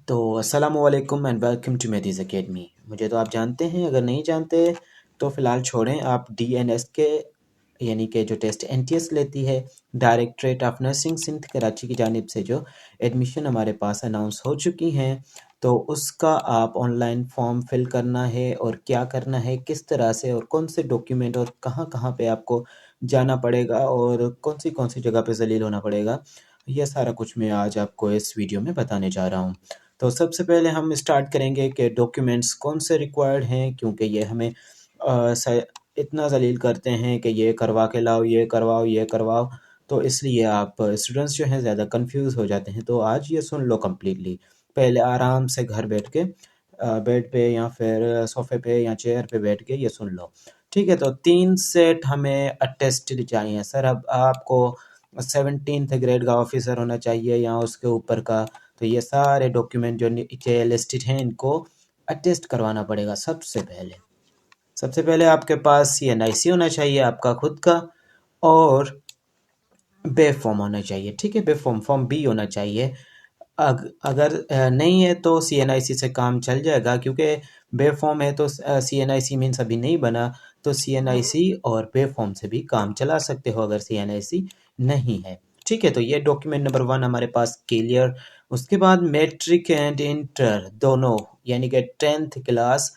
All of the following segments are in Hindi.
तो अस्सलाम वालेकुम एंड वेलकम टू मेडीज़ एकेडमी। मुझे तो आप जानते हैं, अगर नहीं जानते तो फ़िलहाल छोड़ें। आप डीएनएस के यानी कि जो टेस्ट एनटीएस लेती है directorate of nursing Sindh Karachi की जानिब से जो एडमिशन हमारे पास अनाउंस हो चुकी हैं, तो उसका आप ऑनलाइन फॉर्म फिल करना है और क्या करना है, किस तरह से और कौन से डॉक्यूमेंट और कहाँ कहाँ पे आपको जाना पड़ेगा और कौन सी जगह पे ज़लील होना पड़ेगा, यह सारा कुछ मैं आज आपको इस वीडियो में बताने जा रहा हूँ। तो सबसे पहले हम स्टार्ट करेंगे कि डॉक्यूमेंट्स कौन से रिक्वायर्ड हैं, क्योंकि ये हमें इतना ज़लील करते हैं कि ये करवा के लाओ, ये करवाओ, ये करवाओ। तो इसलिए आप स्टूडेंट्स जो हैं ज़्यादा कंफ्यूज हो जाते हैं। तो आज ये सुन लो कम्प्लीटली। पहले आराम से घर बैठ के बेड पे या फिर सोफे पे या चेयर पे बैठ के ये सुन लो। ठीक है, तो 3 सेट हमें अटेस्टेड चाहिए सर। अब आपको 17th ग्रेड का ऑफिसर होना चाहिए या उसके ऊपर का। तो ये सारे डॉक्यूमेंट जो नीचे लिस्टेड हैं, इनको अटेस्ट करवाना पड़ेगा। सबसे पहले आपके पास सीएनआईसी होना चाहिए आपका खुद का, और बे फॉर्म होना चाहिए। ठीक है, बे फॉर्म बी होना चाहिए। अगर नहीं है तो सीएनआईसी से काम चल जाएगा, क्योंकि बे फॉर्म है तो सीएनआईसी मीन्स अभी नहीं बना। तो सीएनआईसी और बे फॉर्म से भी काम चला सकते हो अगर सीएनआईसी नहीं है। ठीक है, तो ये डॉक्यूमेंट नंबर 1 हमारे पास क्लियर। उसके बाद मैट्रिक एंड इंटर दोनों, यानी कि 10th क्लास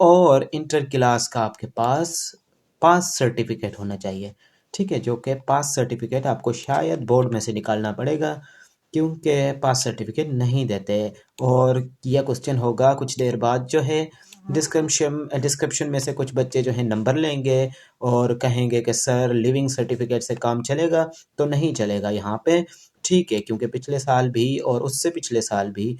और इंटर क्लास का आपके पास पास सर्टिफिकेट होना चाहिए। ठीक है, जो कि पास सर्टिफिकेट आपको शायद बोर्ड में से निकालना पड़ेगा, क्योंकि पास सर्टिफिकेट नहीं देते। और यह क्वेश्चन होगा कुछ देर बाद जो है। डिस्क्रिप्शन में से कुछ बच्चे जो है नंबर लेंगे और कहेंगे कि सर लिविंग सर्टिफिकेट से काम चलेगा। तो नहीं चलेगा यहाँ पे। ठीक है, क्योंकि पिछले साल भी और उससे पिछले साल भी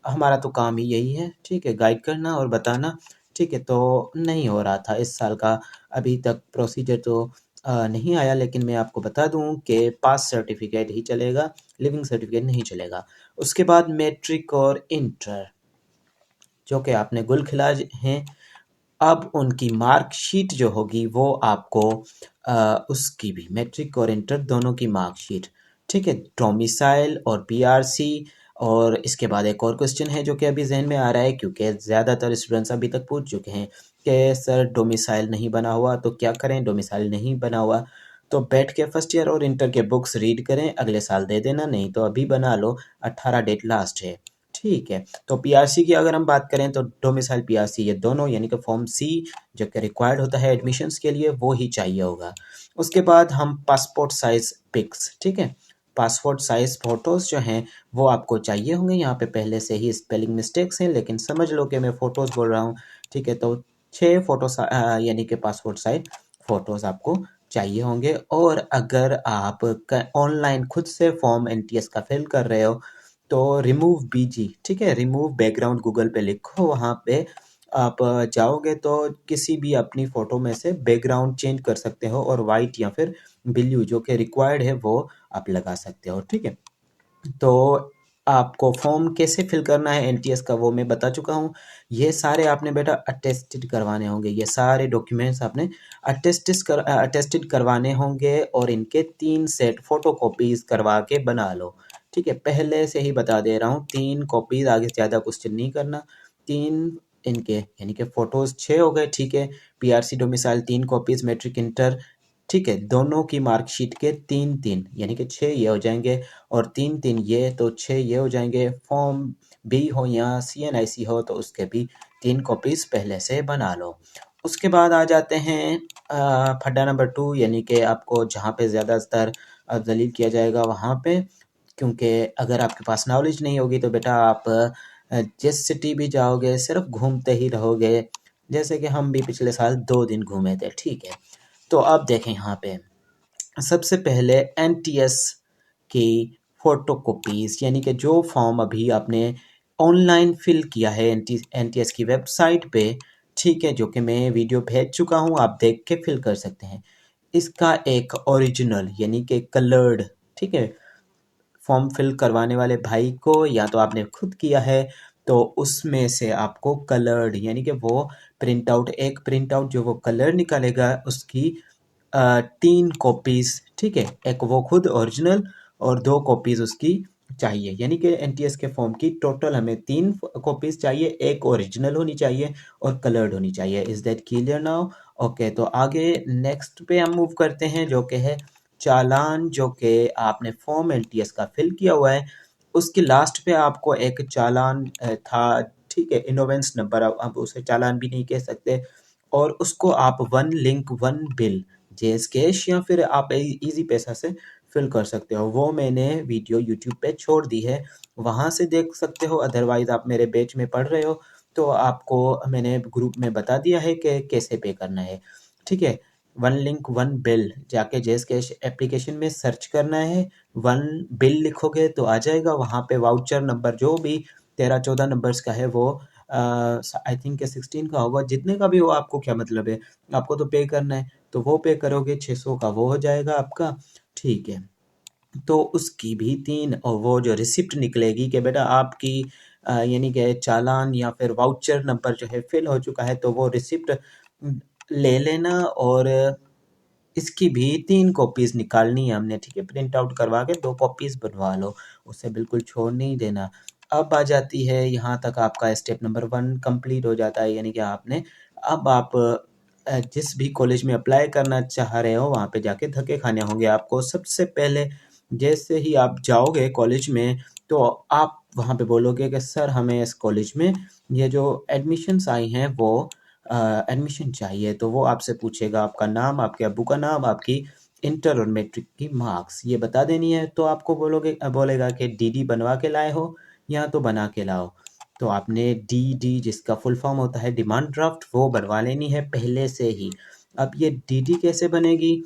हमारा तो काम ही यही है। ठीक है, गाइड करना और बताना। ठीक है, तो नहीं हो रहा था इस साल का। अभी तक प्रोसीजर तो नहीं आया, लेकिन मैं आपको बता दूं कि पास सर्टिफिकेट ही चलेगा, लिविंग सर्टिफिकेट नहीं चलेगा। उसके बाद मैट्रिक और इंटर जो कि आपने गुल खिला हैं, अब उनकी मार्कशीट जो होगी वो आपको उसकी भी मैट्रिक और इंटर दोनों की मार्कशीट। ठीक है, डोमिसाइल और पीआरसी। और इसके बाद एक और क्वेश्चन है जो कि अभी जहन में आ रहा है, क्योंकि ज़्यादातर स्टूडेंट्स अभी तक पूछ चुके हैं कि सर डोमिसाइल नहीं बना हुआ तो क्या करें। डोमिसाइल नहीं बना हुआ तो बैठ के फर्स्ट ईयर और इंटर के बुक्स रीड करें, अगले साल दे देना, नहीं तो अभी बना लो। 18 डेट लास्ट है। ठीक है, तो पीआरसी की अगर हम बात करें तो डोमिसाइल पीआरसी ये दोनों, यानी कि फॉर्म सी जो कि रिक्वायर्ड होता है एडमिशन्स के लिए, वो ही चाहिए होगा। उसके बाद हम पासपोर्ट साइज पिक्स, ठीक है, पासपोर्ट साइज फोटोज़ जो हैं वो आपको चाहिए होंगे। यहाँ पे पहले से ही स्पेलिंग मिस्टेक्स हैं, लेकिन समझ लो कि मैं फ़ोटोज़ बोल रहा हूँ। ठीक है, तो 6 फोटो यानी कि पासपोर्ट साइज फ़ोटोज़ आपको चाहिए होंगे। और अगर आप ऑनलाइन खुद से फॉर्म एनटीएस का फिल कर रहे हो तो रिमूव बीजी, ठीक है, रिमूव बैकग्राउंड गूगल पे लिखो, वहाँ पे आप जाओगे तो किसी भी अपनी फ़ोटो में से बैकग्राउंड चेंज कर सकते हो, और वाइट या फिर ब्लू जो कि रिक्वायर्ड है वो आप लगा सकते हो। ठीक है, तो आपको फॉर्म कैसे फिल करना है एनटीएस का वो मैं बता चुका हूँ। ये सारे आपने बेटा अटेस्टेड करवाने होंगे। ये सारे डॉक्यूमेंट्स आपने अटेस्टेड करवाने होंगे, और इनके 3 सेट फोटो कॉपीज़ करवा के बना लो। ठीक है, पहले से ही बता दे रहा हूँ, 3 कॉपीज़, आगे ज़्यादा क्वेश्चन नहीं करना। 3 इनके यानी कि फ़ोटोज़ 6 हो गए। ठीक है, PRC domicile 3 copies, matric inter, ठीक है, दोनों की मार्कशीट के 3-3 यानी कि 6 ये हो जाएंगे, और 3-3 ये, तो 6 ये हो जाएंगे। फॉर्म बी हो या सीएनआईसी हो तो उसके भी 3 कॉपीज़ पहले से बना लो। उसके बाद आ जाते हैं फड्डा नंबर 2, यानी कि आपको जहाँ पे ज़्यादातर दलील किया जाएगा वहाँ पे। क्योंकि अगर आपके पास नॉलेज नहीं होगी तो बेटा आप जिस सिटी भी जाओगे सिर्फ घूमते ही रहोगे, जैसे कि हम भी पिछले साल 2 दिन घूमे थे। ठीक है, तो अब देखें यहाँ पे सबसे पहले एनटीएस की फ़ोटोकॉपीज़, यानी कि जो फॉर्म अभी आपने ऑनलाइन फ़िल किया है एनटीएस की वेबसाइट पे। ठीक है, जो कि मैं वीडियो भेज चुका हूँ, आप देख के फिल कर सकते हैं। इसका एक ओरिजिनल यानी कि कलर्ड, ठीक है, फॉर्म फिल करवाने वाले भाई को या तो आपने खुद किया है तो उसमें से आपको कलर्ड यानी कि वो प्रिंट आउट, एक प्रिंट आउट जो वो कलर निकालेगा उसकी 3 कॉपीज़। ठीक है, एक वो खुद ओरिजिनल और 2 कॉपीज़ उसकी चाहिए, यानी कि एनटीएस के फॉर्म की टोटल हमें 3 कॉपीज़ चाहिए, एक ओरिजिनल होनी चाहिए और कलर्ड होनी चाहिए। Is that clear now? Okay, तो आगे नेक्स्ट पे हम मूव करते हैं, जो कि है चालान, जो कि आपने फॉर्म एनटीएस का फिल किया हुआ है, उसके लास्ट पे आपको एक चालान था, ठीक है, इनोवेंस नंबर, अब उसे चालान भी नहीं कह सकते, और उसको आप one link one bill JS cash या फिर आप इजी पैसा से फिल कर सकते हो। वो मैंने वीडियो यूट्यूब पे छोड़ दी है, वहाँ से देख सकते हो, अदरवाइज आप मेरे बैच में पढ़ रहे हो तो आपको मैंने ग्रुप में बता दिया है कि कैसे पे करना है, ठीक है। वन लिंक वन बिल जाके जेएस कैश एप्लीकेशन में सर्च करना है, वन बिल लिखोगे तो आ जाएगा, वहाँ पे वाउचर नंबर जो भी 13-14 नंबर्स का है वो आई थिंक 16 का होगा, जितने का भी हो आपको क्या मतलब है, आपको तो पे करना है, तो वो पे करोगे 600 का वो हो जाएगा आपका, ठीक है। तो उसकी भी 3 और वो जो रिसिप्ट निकलेगी कि बेटा आपकी यानी कि चालान या फिर वाउचर नंबर जो है फिल हो चुका है, तो वो रिसिप्ट ले लेना, और इसकी भी 3 कॉपीज़ निकालनी है हमने, ठीक है। प्रिंट आउट करवा के 2 कॉपीज़ बनवा लो, उसे बिल्कुल छोड़ नहीं देना। अब आ जाती है, यहाँ तक आपका स्टेप नंबर 1 कंप्लीट हो जाता है, यानी कि आपने अब आप जिस भी कॉलेज में अप्लाई करना चाह रहे हो वहाँ पे जाके धक्के खाने होंगे आपको। सबसे पहले जैसे ही आप जाओगे कॉलेज में, तो आप वहाँ पे बोलोगे कि सर हमें इस कॉलेज में ये जो एडमिशन्स आई हैं वो एडमिशन चाहिए, तो वो आपसे पूछेगा आपका नाम, आपके अब्बू का नाम, आपकी इंटर और मैट्रिक की मार्क्स ये बता देनी है, तो आपको बोलेगा कि डीडी बनवा के लाए हो या तो बना के लाओ, तो आपने डीडी जिसका फुल फॉर्म होता है डिमांड ड्राफ्ट वो बनवा लेनी है पहले से ही। अब ये डीडी कैसे बनेगी,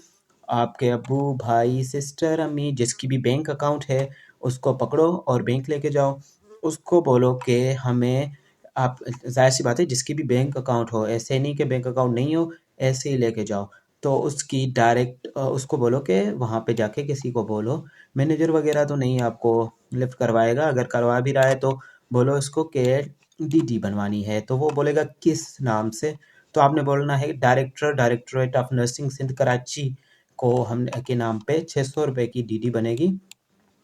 आपके अब्बू भाई सिस्टर अम्मी जिसकी भी बैंक अकाउंट है उसको पकड़ो और बैंक लेके जाओ, उसको बोलो कि हमें, आप ज़ाहिर सी बात है जिसकी भी बैंक अकाउंट हो, ऐसे नहीं कि बैंक अकाउंट नहीं हो ऐसे ही लेके जाओ, तो उसकी डायरेक्ट उसको बोलो कि वहाँ पे जाके किसी को बोलो, मैनेजर वगैरह तो नहीं आपको लिफ्ट करवाएगा, अगर करवा भी रहा है तो बोलो उसको कि डीडी बनवानी है, तो वो बोलेगा किस नाम से, तो आपने बोलना है directorate of nursing Sindh Karachi को हम के नाम पे 600 रुपये की डीडी बनेगी,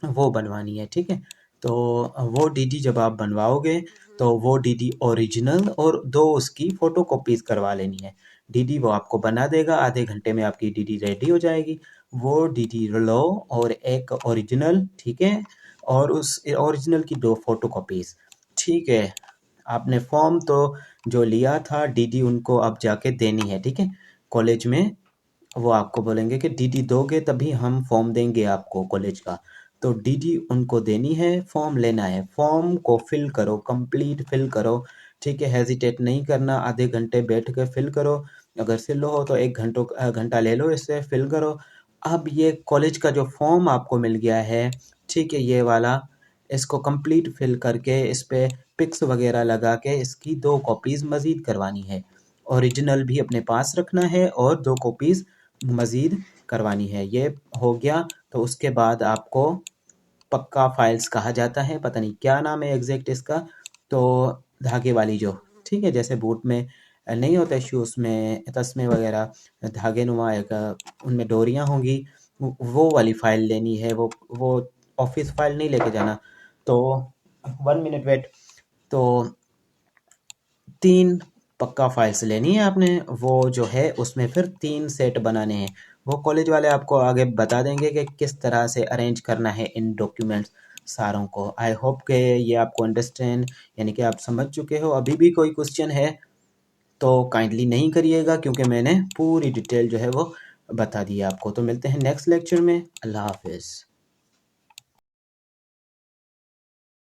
वो बनवानी है, ठीक है। तो वो डीडी जब आप बनवाओगे तो वो डीडी ओरिजिनल और 2 उसकी फ़ोटोकॉपीज़ करवा लेनी है। डीडी वो आपको बना देगा, आधे घंटे में आपकी डीडी रेडी हो जाएगी। वो डीडी लो और एक ओरिजिनल, ठीक है, और उस ओरिजिनल की 2 फ़ोटोकॉपीज़, ठीक है। आपने फॉर्म तो जो लिया था डीडी उनको अब जाके देनी है, ठीक है, कॉलेज में। वो आपको बोलेंगे कि डीडी दोगे तभी हम फॉर्म देंगे आपको कॉलेज का, तो डीडी उनको देनी है, फॉर्म लेना है, फॉर्म को फिल करो, कंप्लीट फिल करो, ठीक है, हेजिटेट नहीं करना, आधे घंटे बैठ के फिल करो, अगर स्लो हो तो 1 घंटा ले लो, इससे फिल करो। अब ये कॉलेज का जो फॉर्म आपको मिल गया है, ठीक है, ये वाला, इसको कंप्लीट फिल करके इस पे पिक्स वगैरह लगा के इसकी 2 कॉपीज़ मज़ीद करवानी है, ओरिजिनल भी अपने पास रखना है और 2 कॉपीज़ मज़ीद करवानी है। ये हो गया तो उसके बाद आपको पक्का फाइल्स कहा जाता है, पता नहीं क्या नाम है एग्जैक्ट इसका, तो धागे वाली जो, ठीक है, जैसे बूट में नहीं होते शूज़ में तस्मे वगैरह धागे नुमा एक उनमें डोरियाँ होंगी, वो वाली फ़ाइल लेनी है, वो ऑफिस फाइल नहीं लेके जाना। तो 1 मिनट वेट, तो 3 पक्का फाइल्स लेनी है आपने, वो जो है उसमें फिर 3 सेट बनाने हैं, वो कॉलेज वाले आपको आगे बता देंगे कि किस तरह से अरेंज करना है इन डॉक्यूमेंट्स सारों को। आई होप कि ये आपको अंडरस्टैंड, यानी कि आप समझ चुके हो। अभी भी कोई क्वेश्चन है तो काइंडली नहीं करिएगा, क्योंकि मैंने पूरी डिटेल जो है वो बता दी है आपको। तो मिलते हैं नेक्स्ट लेक्चर में। अल्लाह हाफिज़।